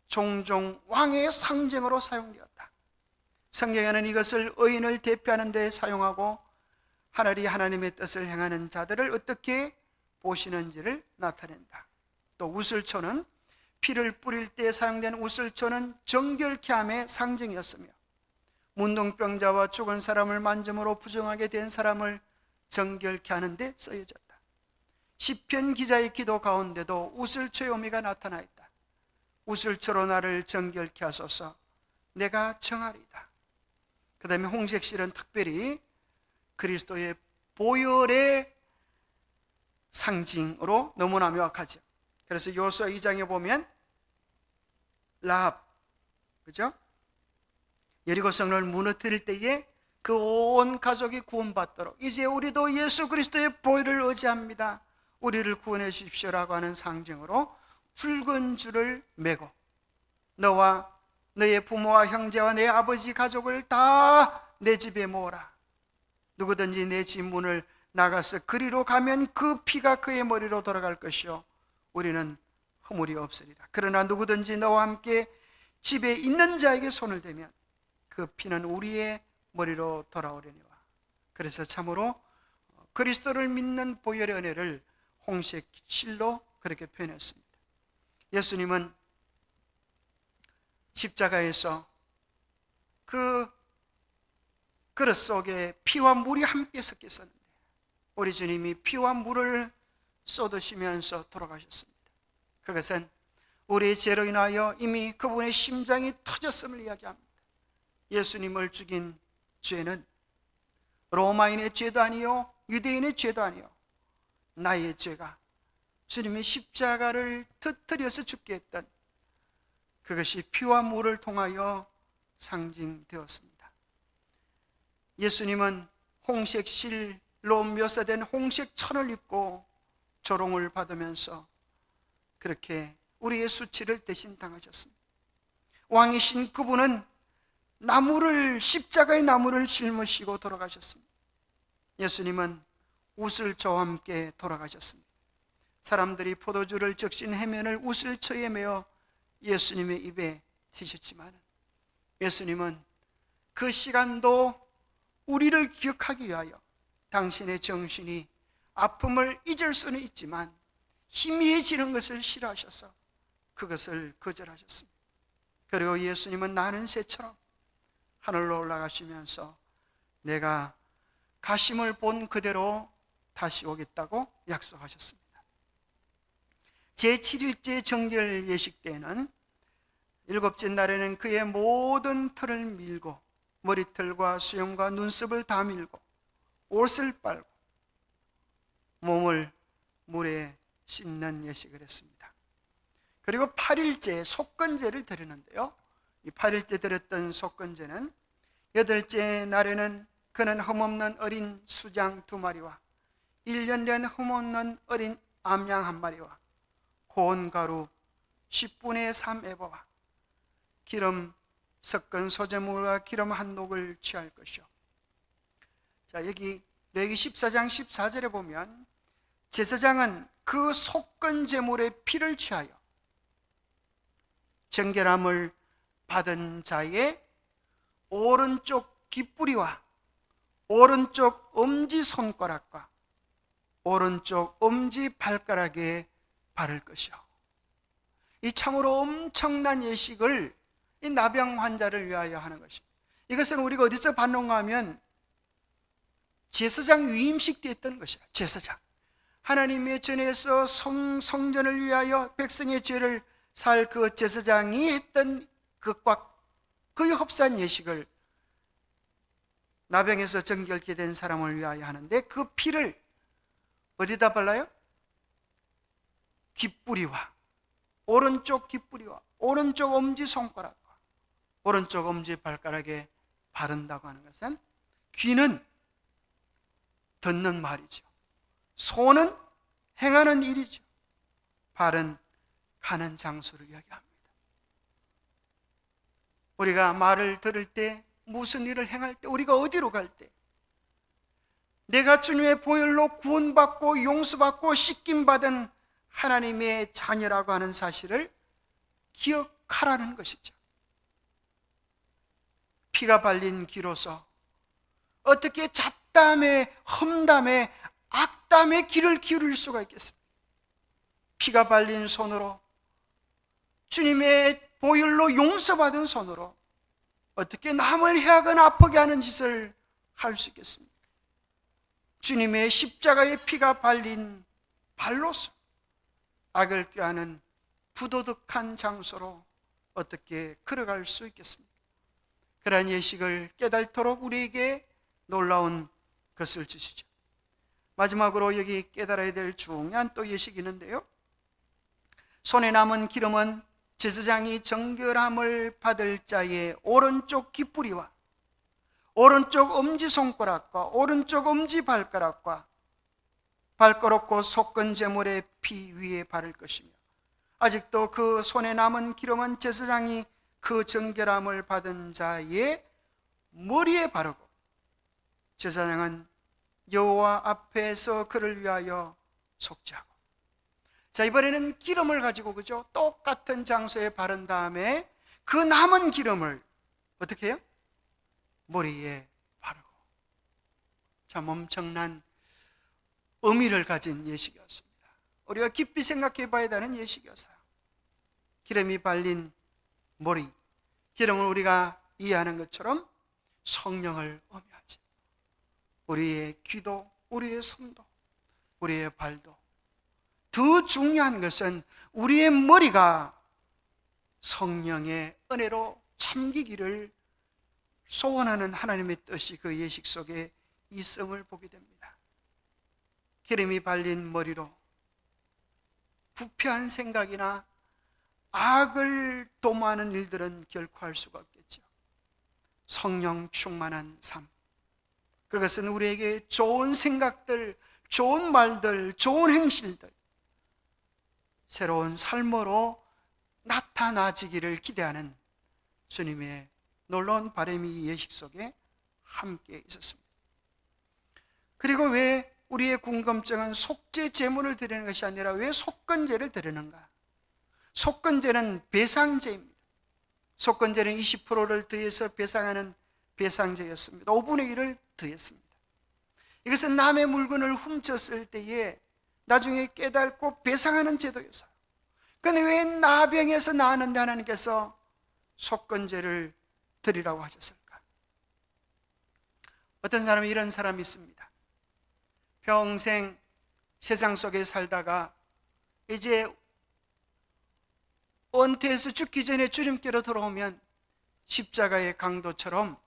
종종 왕의 상징으로 사용되었다. 성경에는 이것을 의인을 대표하는 데 사용하고 하늘이 하나님의 뜻을 행하는 자들을 어떻게 보시는지를 나타낸다. 또 우슬초는 피를 뿌릴 때 사용된 우슬초는 정결케 함의 상징이었으며 문둥병자와 죽은 사람을 만짐으로 부정하게 된 사람을 정결케 하는 데 쓰여졌다. 시편 기자의 기도 가운데도 우슬초의 의미가 나타나 있다. 우슬초로 나를 정결케 하소서, 내가 정하리이다. 그 다음에 홍색실은 특별히 그리스도의 보혈의 상징으로 너무나 명확하죠. 그래서 요수아 2장에 보면 라합, 그죠? 여리고 성을 무너뜨릴 때에 그 온 가족이 구원받도록 이제 우리도 예수 그리스도의 보혈을 의지합니다, 우리를 구원해 주십시오라고 하는 상징으로 붉은 줄을 매고 너와 너의 부모와 형제와 내 아버지 가족을 다 내 집에 모으라. 누구든지 내 집 문을 나가서 그리로 가면 그 피가 그의 머리로 돌아갈 것이요 우리는 허물이 없으리라. 그러나 누구든지 너와 함께 집에 있는 자에게 손을 대면 그 피는 우리의 머리로 돌아오려니와. 그래서 참으로 그리스도를 믿는 보혈의 은혜를 홍색 실로 그렇게 표현했습니다. 예수님은 십자가에서 그 그릇 속에 피와 물이 함께 섞여 있었는데 우리 주님이 피와 물을 쏟으시면서 돌아가셨습니다. 그것은 우리의 죄로 인하여 이미 그분의 심장이 터졌음을 이야기합니다. 예수님을 죽인 죄는 로마인의 죄도 아니요 유대인의 죄도 아니요 나의 죄가 주님의 십자가를 터뜨려서 죽게 했던 그것이 피와 물을 통하여 상징되었습니다. 예수님은 홍색 실로 묘사된 홍색 천을 입고 조롱을 받으면서 그렇게 우리의 수치를 대신 당하셨습니다. 왕이신 그분은 십자가의 나무를 짊으시고 돌아가셨습니다. 예수님은 우슬초와 함께 돌아가셨습니다. 사람들이 포도주를 적신 해면을 우슬초에 메어 예수님의 입에 드셨지만 예수님은 그 시간도 우리를 기억하기 위하여 당신의 정신이 아픔을 잊을 수는 있지만 희미해지는 것을 싫어하셔서 그것을 거절하셨습니다. 그리고 예수님은 나는 새처럼 하늘로 올라가시면서 내가 가심을 본 그대로 다시 오겠다고 약속하셨습니다. 제7일째 정결 예식 때에는 일곱째 날에는 그의 모든 털을 밀고 머리털과 수염과 눈썹을 다 밀고 옷을 빨고 몸을 물에 씻는 예식을 했습니다. 그리고 8일째 속건제를 드리는데요, 이 8일째 드렸던 속건제는 8째 날에는 그는 흠없는 어린 수장 2마리와 1년 된 흠없는 어린 암양 1마리와 고운 가루 10분의 3 에바와 기름 섞은 소재물과 기름 한 녹을 취할 것이요. 자, 여기 레위기 14장 14절에 보면 제사장은 그 속건제물의 피를 취하여 정결함을 받은 자의 오른쪽 깃뿌리와 오른쪽 엄지손가락과 오른쪽 엄지발가락에 바를 것이요. 이 참으로 엄청난 예식을 이 나병 환자를 위하여 하는 것입니다. 이것은 우리가 어디서 받는가 하면 제사장 위임식 때 했던 것이야. 제사장 하나님의 전에서 성전을 위하여 백성의 죄를 살 그 제사장이 했던 것과 거의 흡사한 예식을 나병에서 정결케 된 사람을 위하여 하는데, 그 피를 어디다 발라요? 깃뿌리와 오른쪽 깃뿌리와 오른쪽 엄지손가락과 오른쪽 엄지발가락에 바른다고 하는 것은, 귀는 듣는 말이죠, 손은 행하는 일이죠, 발은 가는 장소를 이야기합니다. 우리가 말을 들을 때, 무슨 일을 행할 때, 우리가 어디로 갈 때 내가 주님의 보혈로 구원받고 용서받고 씻김받은 하나님의 자녀라고 하는 사실을 기억하라는 것이죠. 피가 발린 귀로서 어떻게 잡담에 험담에 악담에 귀를 기울일 수가 있겠습니까? 피가 발린 손으로, 주님의 보혈로 용서받은 손으로 어떻게 남을 해하거나 아프게 하는 짓을 할 수 있겠습니까? 주님의 십자가의 피가 발린 발로서 악을 꾀하는 부도덕한 장소로 어떻게 걸어갈 수 있겠습니까? 그러한 예식을 깨달도록 우리에게 놀라운 것을 주시죠. 마지막으로 여기 깨달아야 될 중요한 또 예식이 있는데요, 손에 남은 기름은 제사장이 정결함을 받을 자의 오른쪽 깃뿌리와 오른쪽 엄지손가락과 오른쪽 엄지발가락과 발가락고 속건제물의 피 위에 바를 것이며, 아직도 그 손에 남은 기름은 제사장이 그 정결함을 받은 자의 머리에 바르고, 제사장은 여호와 앞에서 그를 위하여 속죄하고. 자, 이번에는 기름을 가지고, 그죠? 똑같은 장소에 바른 다음에 그 남은 기름을 어떻게 해요? 머리에 바르고. 참 엄청난 의미를 가진 예식이었습니다. 우리가 깊이 생각해 봐야 되는 예식이었어요. 기름이 발린 머리, 기름을 우리가 이해하는 것처럼 성령을 의미하지. 우리의 귀도, 우리의 손도, 우리의 발도, 더 중요한 것은 우리의 머리가 성령의 은혜로 잠기기를 소원하는 하나님의 뜻이 그 예식 속에 있음을 보게 됩니다. 기름이 발린 머리로 부패한 생각이나 악을 도모하는 일들은 결코 할 수가 없겠죠. 성령 충만한 삶, 그것은 우리에게 좋은 생각들, 좋은 말들, 좋은 행실들, 새로운 삶으로 나타나지기를 기대하는 주님의 놀라운 바람이 예식 속에 함께 있었습니다. 그리고 왜 우리의 궁금증은 속죄 제물을 드리는 것이 아니라 왜 속건제를 드리는가? 속건제는 배상제입니다. 속건제는 20%를 더해서 배상하는 배상제였습니다. 5분의 1을 더했습니다. 이것은 남의 물건을 훔쳤을 때에 나중에 깨닫고 배상하는 제도였어요. 그런데 왜 나병에서 나았는데 하나님께서 속건제를 드리라고 하셨을까? 어떤 사람이 이런 사람이 있습니다. 평생 세상 속에 살다가 이제 은퇴해서 죽기 전에 주님께로 돌아오면 십자가의 강도처럼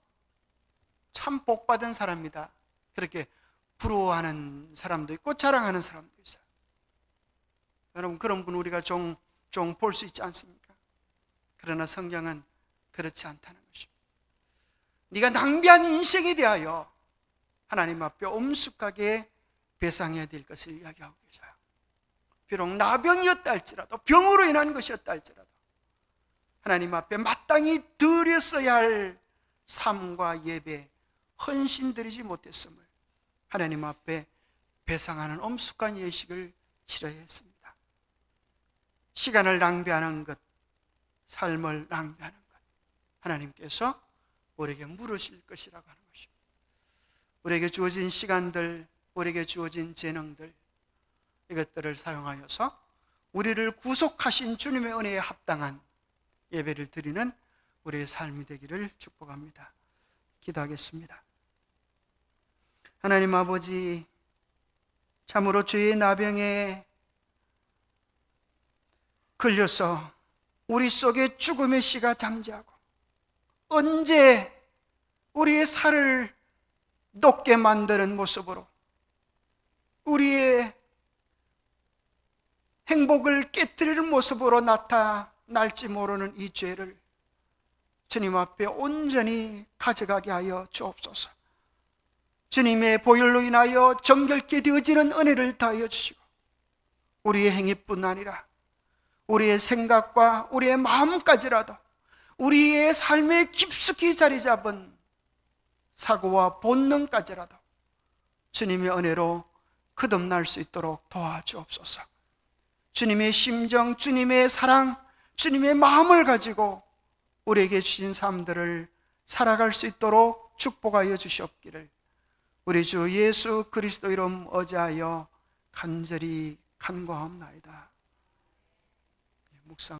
참 복받은 사람이다, 그렇게 부러워하는 사람도 있고 자랑하는 사람도 있어요. 여러분, 그런 분 우리가 종 볼 수 있지 않습니까? 그러나 성경은 그렇지 않다는 것입니다. 네가 낭비한 인생에 대하여 하나님 앞에 엄숙하게 배상해야 될 것을 이야기하고 계셔요. 비록 나병이었다 할지라도, 병으로 인한 것이었다 할지라도 하나님 앞에 마땅히 드렸어야 할 삶과 예배, 헌신 드리지 못했음을 하나님 앞에 배상하는 엄숙한 예식을 치러야 했습니다. 시간을 낭비하는 것, 삶을 낭비하는 것, 하나님께서 우리에게 물으실 것이라고 하는 것입니다. 우리에게 주어진 시간들, 우리에게 주어진 재능들, 이것들을 사용하여서 우리를 구속하신 주님의 은혜에 합당한 예배를 드리는 우리의 삶이 되기를 축복합니다. 기도하겠습니다. 하나님 아버지, 참으로 주의 나병에 걸려서 우리 속에 죽음의 씨가 잠재하고 언제 우리의 살을 녹게 만드는 모습으로 우리의 행복을 깨뜨리는 모습으로 나타날지 모르는 이 죄를 주님 앞에 온전히 가져가게 하여 주옵소서. 주님의 보혈로 인하여 정결케 되어지는 은혜를 다하여 주시고 우리의 행위뿐 아니라 우리의 생각과 우리의 마음까지라도 우리의 삶에 깊숙이 자리 잡은 사고와 본능까지라도 주님의 은혜로 거듭날 수 있도록 도와주옵소서. 주님의 심정, 주님의 사랑, 주님의 마음을 가지고 우리에게 주신 삶들을 살아갈 수 있도록 축복하여 주시옵기를 우리 주 예수 그리스도 이름 어지하여 간절히 간구하옵나이다. 묵상